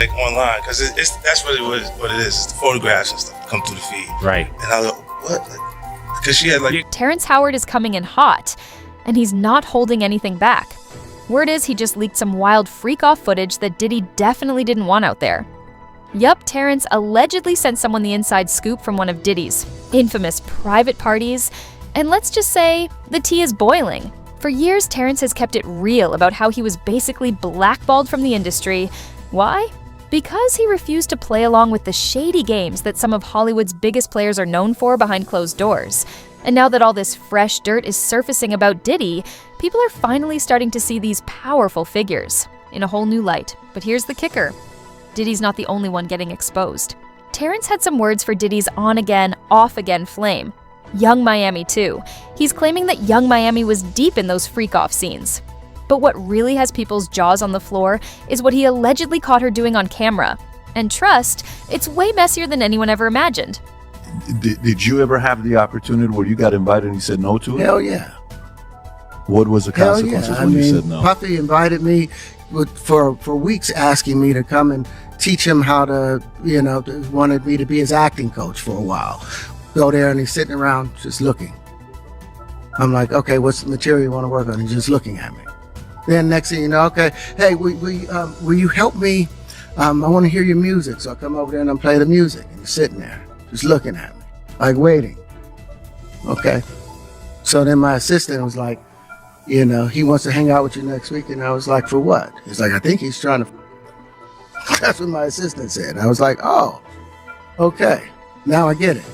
like online, because that's what it is. It's the photographs and stuff come through the feed. Right. And I was like, what? Because she had like... Terrence Howard is coming in hot, and he's not holding anything back. Word is he just leaked some wild Freakoff footage that Diddy definitely didn't want out there. Yup, Terrence allegedly sent someone the inside scoop from one of Diddy's infamous private parties, and let's just say the tea is boiling. For years, Terrence has kept it real about how he was basically blackballed from the industry. Why? Because he refused to play along with the shady games that some of Hollywood's biggest players are known for behind closed doors. And now that all this fresh dirt is surfacing about Diddy, people are finally starting to see these powerful figures in a whole new light. But here's the kicker. Diddy's not the only one getting exposed. Terrence had some words for Diddy's on-again, off-again flame. Young Miami too. He's claiming that Young Miami was deep in those freak-off scenes. But what really has people's jaws on the floor is what he allegedly caught her doing on camera. And trust, it's way messier than anyone ever imagined. Did you ever have the opportunity where you got invited and you said no to it? Hell yeah. What was the consequences when you said no? Puffy invited me for weeks, asking me to come and teach him how to, wanted me to be his acting coach for a while. Go there and he's sitting around just looking. I'm like, okay, what's the material you want to work on? He's just looking at me. Then next thing you know, okay, hey, will you help me? I want to hear your music. So I come over there and I play the music. And he's sitting there, just looking at me, like waiting. Okay. So then my assistant was like, he wants to hang out with you next week. And I was like, for what? He's like, I think he's trying to... That's what my assistant said. I was like, oh, okay. Now I get it.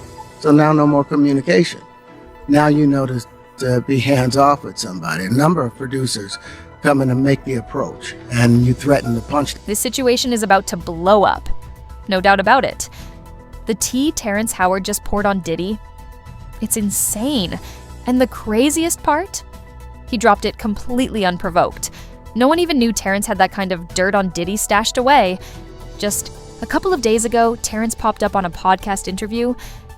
So now no more communication. Now you know to be hands-off with somebody. A number of producers come in and make the approach, and you threaten to punch them. This situation is about to blow up. No doubt about it. The tea Terrence Howard just poured on Diddy, it's insane. And the craziest part? He dropped it completely unprovoked. No one even knew Terrence had that kind of dirt on Diddy stashed away. Just a couple of days ago, Terrence popped up on a podcast interview,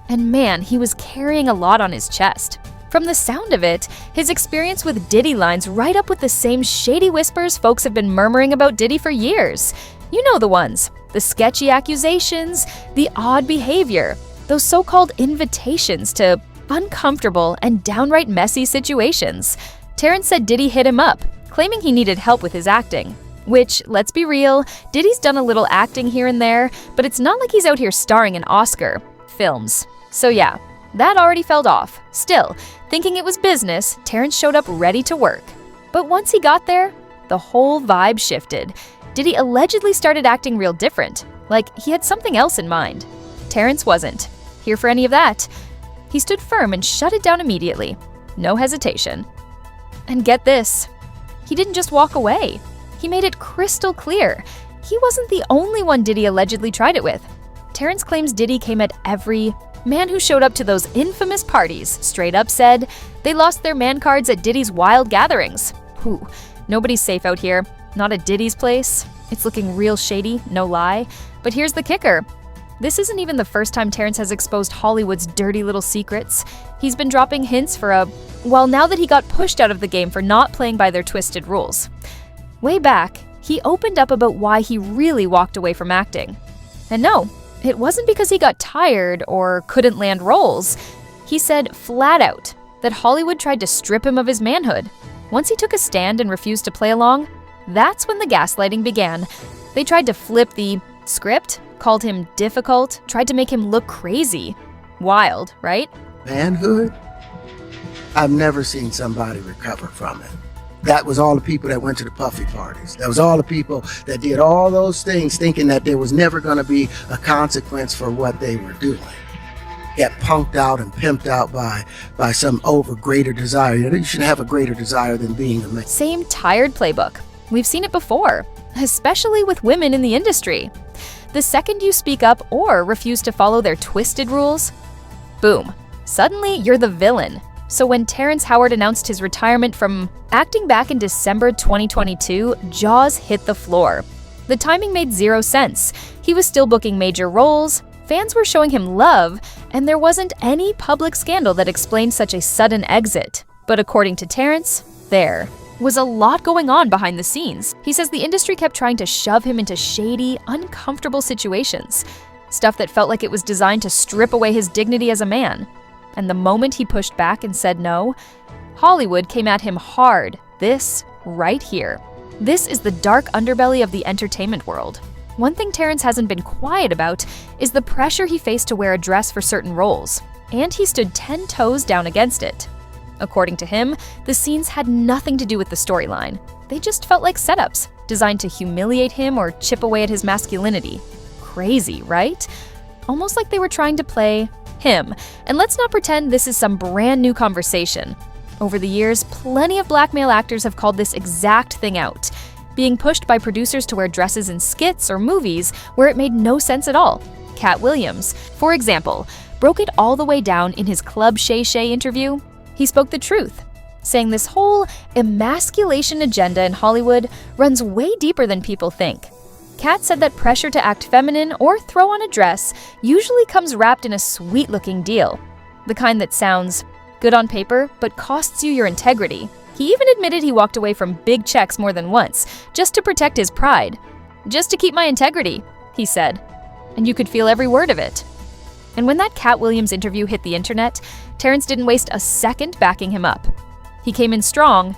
and man, he was carrying a lot on his chest. From the sound of it, his experience with Diddy lines right up with the same shady whispers folks have been murmuring about Diddy for years. You know the ones. The sketchy accusations, the odd behavior, those so-called invitations to uncomfortable and downright messy situations. Terrence said Diddy hit him up, claiming he needed help with his acting. Which, let's be real, Diddy's done a little acting here and there, but it's not like he's out here starring in Oscar films. So yeah, that already felt off. Still, thinking it was business, Terrence showed up ready to work. But once he got there, the whole vibe shifted. Diddy allegedly started acting real different, like he had something else in mind. Terrence wasn't here for any of that. He stood firm and shut it down immediately. No hesitation. And get this, he didn't just walk away. He made it crystal clear. He wasn't the only one Diddy allegedly tried it with. Terrence claims Diddy came at every man who showed up to those infamous parties, straight up said they lost their man cards at Diddy's wild gatherings. Whew, nobody's safe out here. Not at Diddy's place. It's looking real shady, no lie. But here's the kicker. This isn't even the first time Terrence has exposed Hollywood's dirty little secrets. He's been dropping hints for now that he got pushed out of the game for not playing by their twisted rules. Way back, he opened up about why he really walked away from acting. And no, it wasn't because he got tired or couldn't land roles. He said flat out that Hollywood tried to strip him of his manhood. Once he took a stand and refused to play along, that's when the gaslighting began. They tried to flip the script, called him difficult, tried to make him look crazy. Wild, right? Manhood? I've never seen somebody recover from it. That was all the people that went to the Puffy parties. That was all the people that did all those things thinking that there was never going to be a consequence for what they were doing. Get punked out and pimped out by some greater desire. You should have a greater desire than being a man. Same tired playbook. We've seen it before, especially with women in the industry. The second you speak up or refuse to follow their twisted rules, boom, suddenly you're the villain. So when Terrence Howard announced his retirement from acting back in December 2022, jaws hit the floor. The timing made zero sense. He was still booking major roles, fans were showing him love, and there wasn't any public scandal that explained such a sudden exit. But according to Terrence, was a lot going on behind the scenes. He says the industry kept trying to shove him into shady, uncomfortable situations. Stuff that felt like it was designed to strip away his dignity as a man. And the moment he pushed back and said no, Hollywood came at him hard. This right here. This is the dark underbelly of the entertainment world. One thing Terrence hasn't been quiet about is the pressure he faced to wear a dress for certain roles. And he stood 10 toes down against it. According to him, the scenes had nothing to do with the storyline. They just felt like setups, designed to humiliate him or chip away at his masculinity. Crazy, right? Almost like they were trying to play him. And let's not pretend this is some brand new conversation. Over the years, plenty of black male actors have called this exact thing out, being pushed by producers to wear dresses in skits or movies where it made no sense at all. Cat Williams, for example, broke it all the way down in his Club Shay Shay interview. He spoke the truth, saying this whole emasculation agenda in Hollywood runs way deeper than people think. Cat said that pressure to act feminine or throw on a dress usually comes wrapped in a sweet-looking deal, the kind that sounds good on paper but costs you your integrity. He even admitted he walked away from big checks more than once just to protect his pride. Just to keep my integrity, he said. And you could feel every word of it. And when that Cat Williams interview hit the internet, Terrence didn't waste a second backing him up. He came in strong,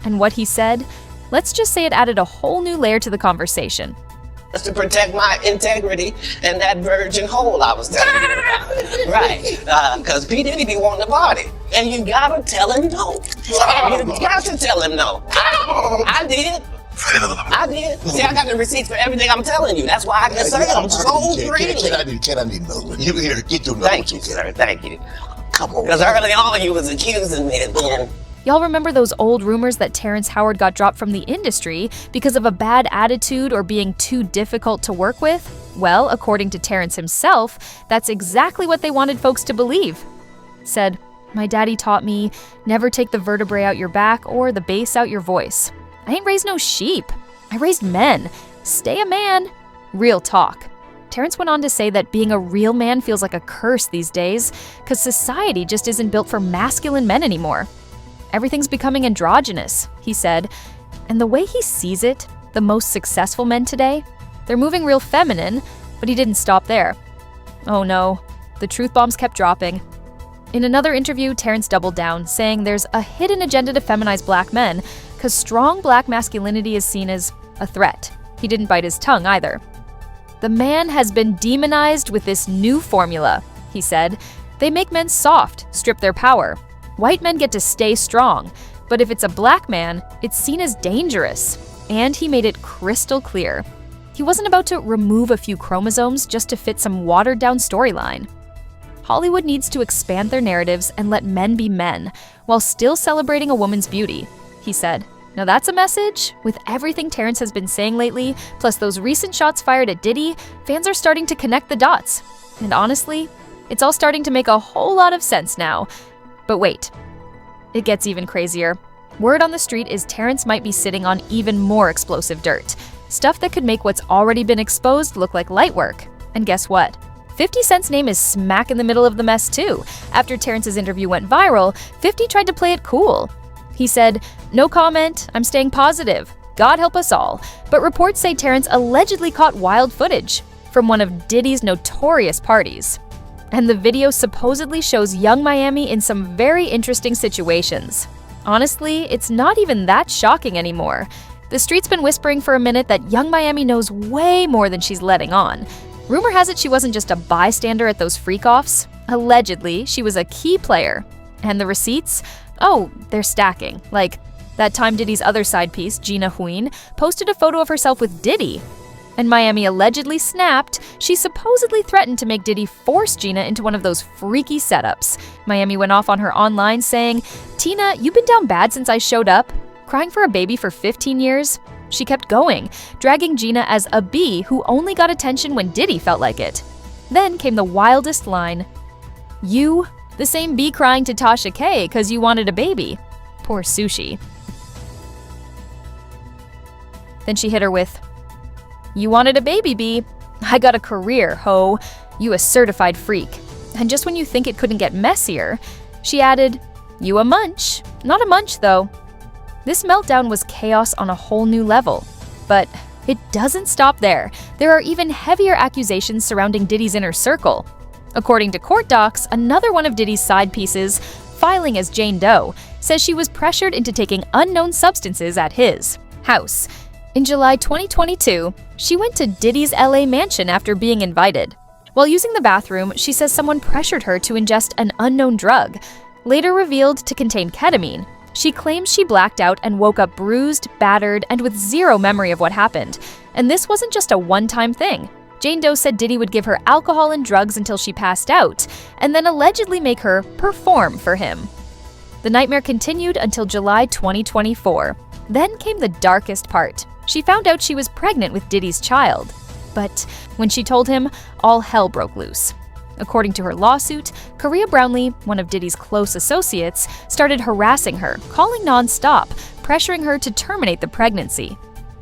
and what he said, let's just say it added a whole new layer to the conversation. To protect my integrity and that virgin hole I was telling you about. Right, because P. Diddy be wanting to party. And you gotta tell him no. You got to tell him no. I did. See, I got the receipts for everything I'm telling you. That's why I can say them so freely. Can I need those? You here, get your numbers. Thank you, sir. Thank you. Come on. Because early on you was accusing me of being... Y'all remember those old rumors that Terrence Howard got dropped from the industry because of a bad attitude or being too difficult to work with? Well, according to Terrence himself, that's exactly what they wanted folks to believe. Said, "My daddy taught me, never take the vertebrae out your back or the bass out your voice. I ain't raised no sheep. I raised men. Stay a man." Real talk. Terrence went on to say that being a real man feels like a curse these days because society just isn't built for masculine men anymore. Everything's becoming androgynous, he said, and the way he sees it, the most successful men today, they're moving real feminine, but he didn't stop there. Oh no, the truth bombs kept dropping. In another interview, Terrence doubled down, saying there's a hidden agenda to feminize black men because strong black masculinity is seen as a threat. He didn't bite his tongue either. The man has been demonized with this new formula, he said. They make men soft, strip their power. White men get to stay strong, but if it's a black man, it's seen as dangerous. And he made it crystal clear. He wasn't about to remove a few chromosomes just to fit some watered-down storyline. Hollywood needs to expand their narratives and let men be men, while still celebrating a woman's beauty, he said. Now that's a message. With everything Terrence has been saying lately, plus those recent shots fired at Diddy, fans are starting to connect the dots. And honestly, it's all starting to make a whole lot of sense now. But wait, it gets even crazier. Word on the street is Terrence might be sitting on even more explosive dirt. Stuff that could make what's already been exposed look like light work. And guess what? 50 Cent's name is smack in the middle of the mess too. After Terrence's interview went viral, 50 tried to play it cool. He said, "No comment, I'm staying positive. God help us all." But reports say Terrence allegedly caught wild footage from one of Diddy's notorious parties. And the video supposedly shows young Miami in some very interesting situations. Honestly, it's not even that shocking anymore. The street's been whispering for a minute that young Miami knows way more than she's letting on. Rumor has it she wasn't just a bystander at those Freakoffs. Allegedly, she was a key player. And the receipts? Oh, they're stacking. Like, that time Diddy's other side piece, Gina Huyn, posted a photo of herself with Diddy. And Miami allegedly snapped. She supposedly threatened to make Diddy force Gina into one of those freaky setups. Miami went off on her online saying, "Tina, you've been down bad since I showed up. Crying for a baby for 15 years? She kept going, dragging Gina as a bee who only got attention when Diddy felt like it. Then came the wildest line. "You, the same bee crying to Tasha K because you wanted a baby. Poor Sushi." Then she hit her with, "You wanted a baby, bee. I got a career, ho. You a certified freak." And just when you think it couldn't get messier, she added, "You a munch. Not a munch, though." This meltdown was chaos on a whole new level. But it doesn't stop there. There are even heavier accusations surrounding Diddy's inner circle. According to court docs, another one of Diddy's side pieces, filing as Jane Doe, says she was pressured into taking unknown substances at his house. In July 2022, she went to Diddy's LA mansion after being invited. While using the bathroom, she says someone pressured her to ingest an unknown drug, later revealed to contain ketamine. She claims she blacked out and woke up bruised, battered, and with zero memory of what happened. And this wasn't just a one-time thing. Jane Doe said Diddy would give her alcohol and drugs until she passed out, and then allegedly make her perform for him. The nightmare continued until July 2024. Then came the darkest part. She found out she was pregnant with Diddy's child. But when she told him, all hell broke loose. According to her lawsuit, Korea Brownlee, one of Diddy's close associates, started harassing her, calling nonstop, pressuring her to terminate the pregnancy.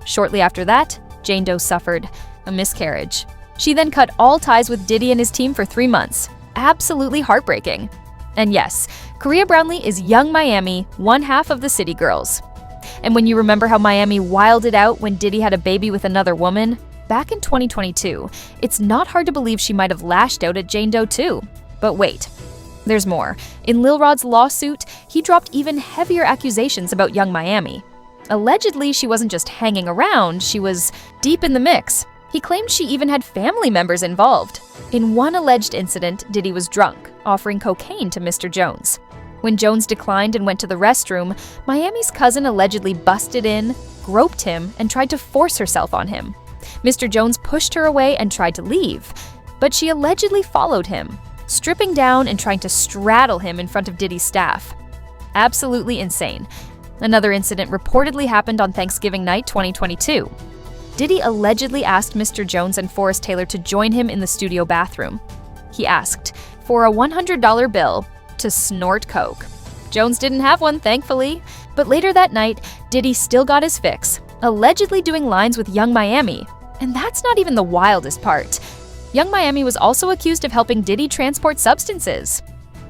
Shortly after that, Jane Doe suffered a miscarriage. She then cut all ties with Diddy and his team for 3 months. Absolutely heartbreaking. And yes, Korea Brownlee is young Miami, one half of the City Girls. And when you remember how Miami wilded out when Diddy had a baby with another woman, back in 2022, it's not hard to believe she might have lashed out at Jane Doe too. But wait, there's more. In Lil Rod's lawsuit, he dropped even heavier accusations about young Miami. Allegedly, she wasn't just hanging around, she was deep in the mix. He claimed she even had family members involved. In one alleged incident, Diddy was drunk, offering cocaine to Mr. Jones. When Jones declined and went to the restroom, Miami's cousin allegedly busted in, groped him, and tried to force herself on him. Mr. Jones pushed her away and tried to leave, but she allegedly followed him, stripping down and trying to straddle him in front of Diddy's staff. Absolutely insane. Another incident reportedly happened on Thanksgiving night 2022. Diddy allegedly asked Mr. Jones and Forrest Taylor to join him in the studio bathroom. He asked for a $100 bill to snort coke. Jones didn't have one, thankfully, but later that night, Diddy still got his fix, allegedly doing lines with Young Miami. And that's not even the wildest part. Young Miami was also accused of helping Diddy transport substances.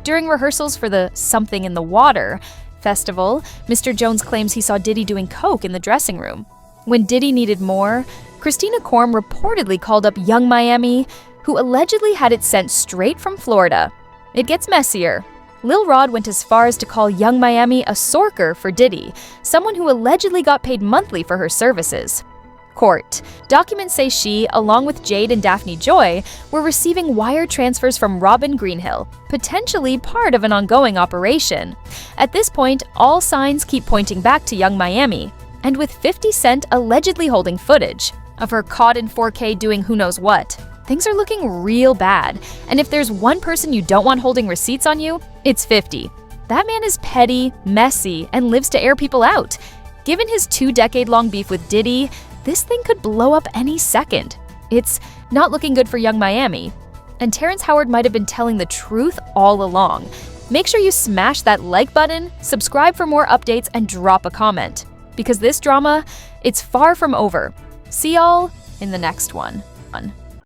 During rehearsals for the Something in the Water festival, Mr. Jones claims he saw Diddy doing coke in the dressing room. When Diddy needed more, Christina Korm reportedly called up Young Miami, who allegedly had it sent straight from Florida. It gets messier. Lil Rod went as far as to call Young Miami a sorker for Diddy, someone who allegedly got paid monthly for her services. Court. Documents say she, along with Jade and Daphne Joy, were receiving wire transfers from Robin Greenhill, potentially part of an ongoing operation. At this point, all signs keep pointing back to Young Miami, and with 50 Cent allegedly holding footage of her caught in 4K doing who knows what, things are looking real bad. And if there's one person you don't want holding receipts on you, it's 50. That man is petty, messy, and lives to air people out. Given his 2-decade-long beef with Diddy, this thing could blow up any second. It's not looking good for Young Miami. And Terrence Howard might have been telling the truth all along. Make sure you smash that like button, subscribe for more updates, and drop a comment. Because this drama, it's far from over. See y'all in the next one.